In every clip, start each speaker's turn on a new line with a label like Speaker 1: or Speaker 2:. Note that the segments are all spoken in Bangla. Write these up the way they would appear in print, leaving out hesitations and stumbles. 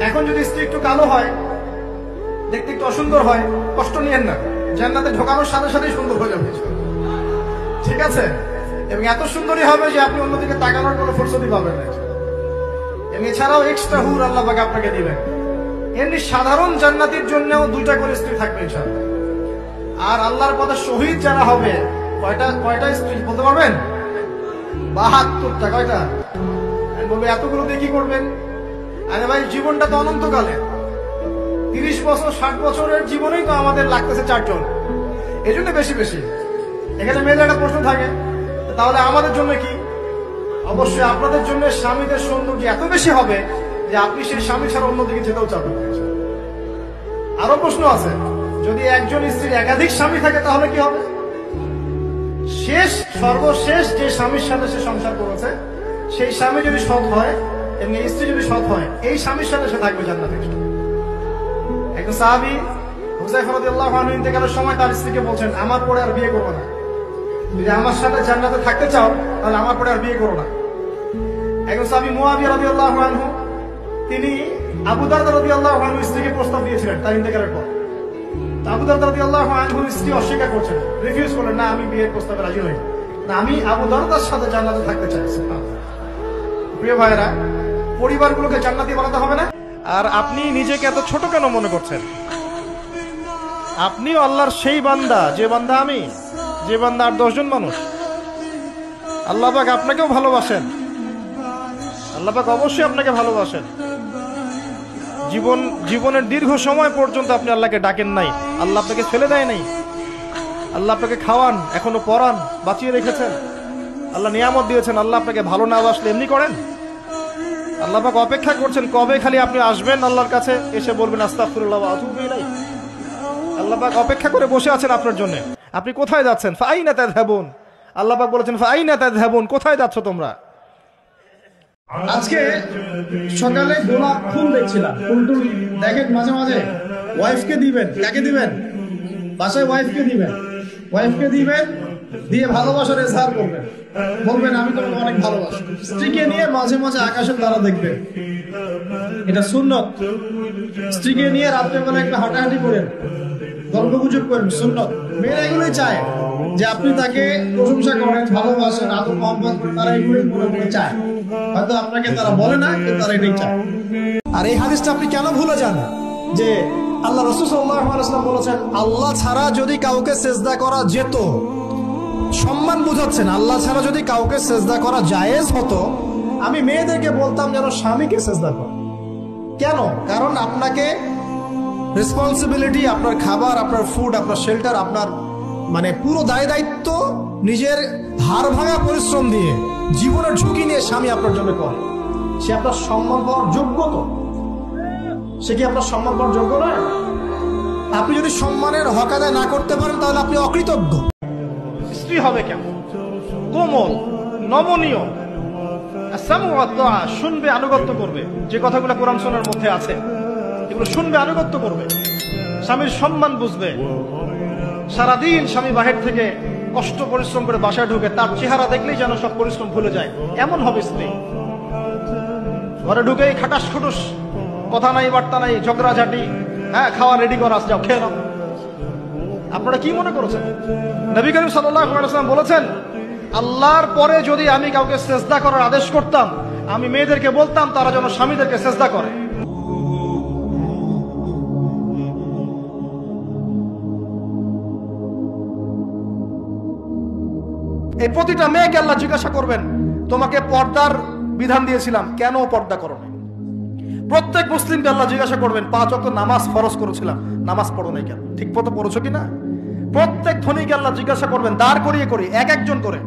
Speaker 1: এখন যদি স্ত্রী একটু কালো হয়, দেখতে একটু অসুন্দর হয়, কষ্ট নিয়েন না, জান্নাতে ঢোকানোর সাথে সাথেই সুন্দর হয়ে যাবে, ঠিক আছে? এবং এত সুন্দরই হবে যে আপনি অন্যদিকে তাকানোর কোনো ফুরসতই পাবেন না। এবং এছাড়াও এক্সট্রা হুর আল্লাহ পাক আপনাকে দিবেন। এমনি সাধারণ জান্নাতির জন্যও 2টা করে স্ত্রী থাকবে ইনশাআল্লাহ। আর আল্লাহর পথে শহীদ যারা হবে, কয়টা স্ত্রী বলতে পারবেন? 72টা। কয়টা? বলবে এতগুলো দিয়ে কি করবেন? আরে ভাই, জীবনটা তো অনন্তকালে, 30 বছর 60 বছরের জীবনেই তো আমাদের লাগতেছে 4 জন, এই জন্য বেশি বেশি। এখানে মেয়েদের একটা প্রশ্ন থাকে, তাহলে আমাদের জন্য কি? অবশ্যই আপনাদের জন্য স্বামীদের সৌন্দর্য এত বেশি হবে যে আপনি সেই স্বামী ছাড়া অন্যদিকে যেতেও চাবেন। আরো প্রশ্ন আছে, যদি একজন স্ত্রীর একাধিক স্বামী থাকে তাহলে কি হবে? সর্বশেষ যে স্বামীর সাথে সে সংসার করেছে, সেই স্বামী যদি সৎ হয় এবং স্ত্রী যদি সৎ হয়, এই স্বামীর সাথে সে থাকবে জান্নাতে। একজন সাহাবী হুযায়ফা রাদিয়াল্লাহু আনহু ইন্তেকালের সময় তার স্ত্রীকে বলছেন, আমার পরে আর বিয়ে করবো না, যদি আমার সাথে জান্নাতে থাকতে চাও তাহলে আমার পরে আর বিয়ে করো না। একজন সাহাবী মুআবিয়া রাদিয়াল্লাহু আনহু, তিনি আবু দারদা রাদিয়াল্লাহু আনহু স্ত্রীকে প্রস্তাব দিয়েছিলেন তার ইন্তেকালের পর। আবু দারদা রাদিয়াল্লাহু আনহু স্ত্রী অস্বীকার করছেন, রিফিউজ করলেন, না আমি বিয়ের প্রস্তাবে রাজি নই, না আমি আবু দারদার সাথে জান্নাতে থাকতে চাই। প্রিয় ভাইরা, পরিবারগুলোকে জান্নাতি বানাতে হবে না। আর আপনি নিজেকে এত ছোট কেন মনে করছেন? আপনিও আল্লাহর সেই বান্দা, যে বান্দা আমি, যে বান্দা আর 10 জন মানুষ। আল্লাহ পাক আপনাকেও ভালোবাসেন, আল্লাহ পাক অবশ্যই আপনাকে ভালোবাসেন। জীবনের দীর্ঘ সময় পর্যন্ত আপনি আল্লাহকে ডাকেন নাই, আল্লাহ আপনাকে ফেলে দেয় নাই। আল্লাহ আপনাকে খাওয়ান, এখনো পরান, বাঁচিয়ে রেখেছেন, আল্লাহ নিয়ামত দিয়েছেন। আল্লাহ আপনাকে ভালো না বাসলে এমনি করেন? আল্লাহ পাক অপেক্ষা করছেন কবে খালি আপনি আসবেন আল্লাহর কাছে, এসে বলবেন আস্তাগফিরুল্লাহ ওয়া আতুবু ইলাইহি। আল্লাহ পাক অপেক্ষা করে বসে আছেন আপনার জন্য। আপনি কোথায় যাচ্ছেন? ফাআইনা তাযহাবুন। আল্লাহ পাক বলেছেন ফাআইনা তাযহাবুন, কোথায় যাচ্ছ তোমরা? আজকে সকালে গোলাপ ফুল দেখছিলাম, ফুল দেখেন মাঝে মাঝে। ওয়াইফকে দিবেন, কাকে দিবেন? বাসায় ওয়াইফকে দিবেন, দিয়ে ভালোবাসার ইজহার করবেন, বলবেন আমি তোমাকে অনেক ভালোবাসি। স্ত্রীকে নিয়ে মাঝে মাঝে আকাশের তারা দেখবেন, এটা সুন্নত। স্ত্রীকে নিয়ে রাত্রেবেলা একটু হাঁটাহাঁটি করেন, গল্প গুজব করেন, সুন্নত। মেয়েরা এগুলোই চায় যে আপনি তাকে প্রশংসা করেন, ভালোবাসেন, আদর মহব্বত করেন, তারা এগুলোই মনে চায়। হয়তো আপনাকে তারা বলে না, কিন্তু তারা এটাই চায়। আর এই হাদিসটা আপনি কেন ভুলে যান যে আল্লাহ রাসূল সাল্লাল্লাহু আলাইহি ওয়াসাল্লাম বলেছেন, আল্লাহ ছাড়া যদি কাউকে সিজদা করা যেত, সম্মান বুঝাচ্ছেন, আল্লাহ ছাড়া যদি কাউকে সিজদা করা জায়েজ হতো, আমি মেয়েদেরকে বলতাম যেন স্বামীকে সিজদা করো। কেন? কারণ আপনাকে রেসপন্সিবিলিটি, আপনার খাবার, আপনার ফুড, আপনার শেল্টার, আপনার মানে পুরো দায় দায়িত্ব নিজের হাড় ভাঙা পরিশ্রম দিয়ে, জীবনের ঝুঁকি নিয়ে স্বামী আপনার জন্য করে। সে আপনার সম্মান পাওয়ার যোগ্য তো? সে কি আপনার সম্মান পাওয়ার যোগ্য নয়? আপনি যদি সম্মানের হক আদায় না করতে পারেন তাহলে আপনি অকৃতজ্ঞ। স্ত্রী হবে কেমন? কোমল, নমনীয়, শুনবে, আনুগত্য করবে। যে কথাগুলো কোরআন সুন্নাহর মধ্যে আছে এগুলো শুনবে, আনুগত্য করবে, স্বামীর সম্মান বুঝবে। সারাদিন স্বামী বাহির থেকে কষ্ট পরিশ্রম করে বাসায় ঢুকে, তার চেহারা দেখলেই যেন সব পরিশ্রম ভুলে যায়, এমন হবে স্ত্রী। ঘরে ঢুকেই খাটাস খুটুস, কথা নাই বার্তা নাই, ঝগড়াঝাটি, হ্যাঁ খাওয়া রেডি করা, যাও খেয়ে নাও। আপনারা কি মনে করেছেন? নবী করিম সাল্লাল্লাহু আলাইহি ওয়াসাল্লাম বলেছেন, আল্লাহর পরে যদি আমি কাউকে সিজদা করার আদেশ করতাম, আমি মেয়েদেরকে বলতাম তারা যেন স্বামীদেরকে সিজদা করে। এই প্রতিটা মেয়েকে আল্লাহ জিজ্ঞাসা করবেন, তোমাকে পর্দার বিধান দিয়েছিলাম, কেন পর্দা করো নাই? প্রত্যেক মুসলিমকে আল্লাহ জিজ্ঞাসা করবেন, 5 ওয়াক্ত নামাজ ফরজ করেছিলাম, নামাজ পড়ো নাই কেন? ঠিক মতো পড়েছো কিনা? প্রত্যেক ধনীকে আল্লাহ জিজ্ঞাসা করবেন, দাঁড় করিয়ে একজন করে,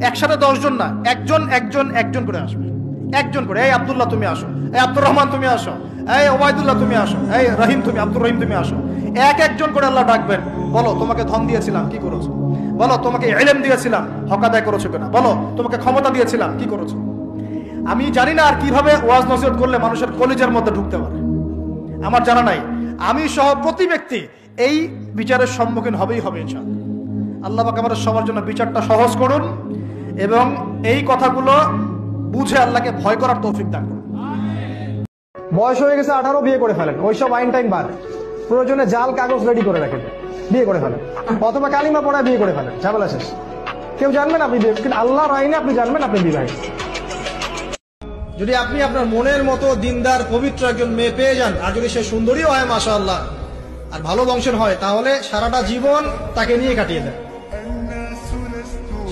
Speaker 1: একসাথে 10 জন না, একজন করে আসবে, একজন করে। এই আব্দুল্লাহ তুমি আসো, এই আব্দুর রহমান তুমি আসো, এই ওবায়দুল্লাহ তুমি আসো, এই রহিম তুমি, আব্দুর রহিম তুমি আসো। একজন করে আল্লাহ ডাকবেন, বলো তোমাকে ধন দিয়েছিলাম, কি করেছো? বলো তোমাকে ইলম দিয়েছিলাম, হক আদায় করেছো কিনা? বলো তোমাকে ক্ষমতা দিয়েছিলাম, কি করেছো? আমি জানি না আর কিভাবে ওয়াজ নসিহত করলে মানুষের কলিজার মধ্যে ঢুকতে পারে, আমার জানা নাই। আমি সহ প্রতি ব্যক্তি এই বিচারের সম্মুখীন হবেই হবে ইনশাআল্লাহ। আল্লাহ পাক আমাদের সবার জন্য বিচারটা সহজ করুন এবং এই কথাগুলো বুঝে আল্লাহকে ভয় করার তৌফিক দান করুন। বয়স হয়ে গেছে 18, বিয়ে করে ফেলেন, ওইসব আইন টাইম বাদ, প্রয়োজনে জাল কাগজ রেডি করে রাখেন, বিয়ে করে ফেলেন, অথবা কালিমা পড়ায় বিয়ে করে ফেলেন, ঝামেলা শেষ। কেউ জানবেন আপনি বিয়ে, কিন্তু আল্লাহর আইনে আপনি জানবেন আপনি বিবাহিত। যদি আপনি আপনার মনের মতো দিনদার পবিত্র একজন মেয়ে পেয়ে যান, আর যদি সে সুন্দরীও হয় মাশাআল্লাহ, আর ভালো বংশের হয়, তাহলে সারাটা জীবন তাকে নিয়ে কাটিয়ে দেন,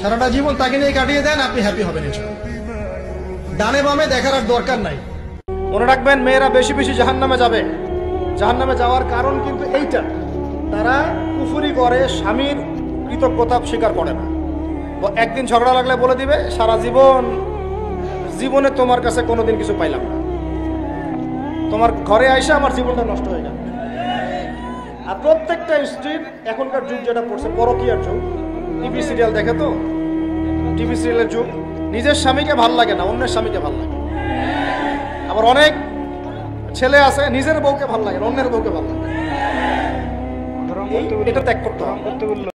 Speaker 1: সারাটা জীবন তাকে নিয়ে কাটিয়ে দেন, আপনি হ্যাপি হবেন ইনশাআল্লাহ। ডানে বামে দেখার আর দরকার নাই। মনে রাখবেন, মেয়েরা বেশি বেশি জাহান্নামে যাবে। জাহান্নামে যাওয়ার কারণ কিন্তু এইটা, তারা কুফরি করে, স্বামীর কৃতজ্ঞতা স্বীকার করে না। একদিন ঝগড়া লাগলে বলে দিবে সারা জীবনে তোমার কাছে কোনোদিন কিছু পাইলাম না, তোমার ঘরে আইসা আমার জীবনটা নষ্ট হয়ে গেল। আর প্রত্যেকটা স্ত্রীর এখনকার যুগ যেটা পড়ছে পরকীয়ার যুগ, টিভি সিরিয়াল দেখে তো, টিভি সিরিয়ালের যুগ, নিজের স্বামীকে ভাল লাগে না, অন্যের স্বামীকে ভাল লাগে। আবার অনেক ছেলে আছে নিজের বউকে ভাল লাগে, অন্যের বউকে ভাল লাগে। এটা ত্যাগ করতে হবে।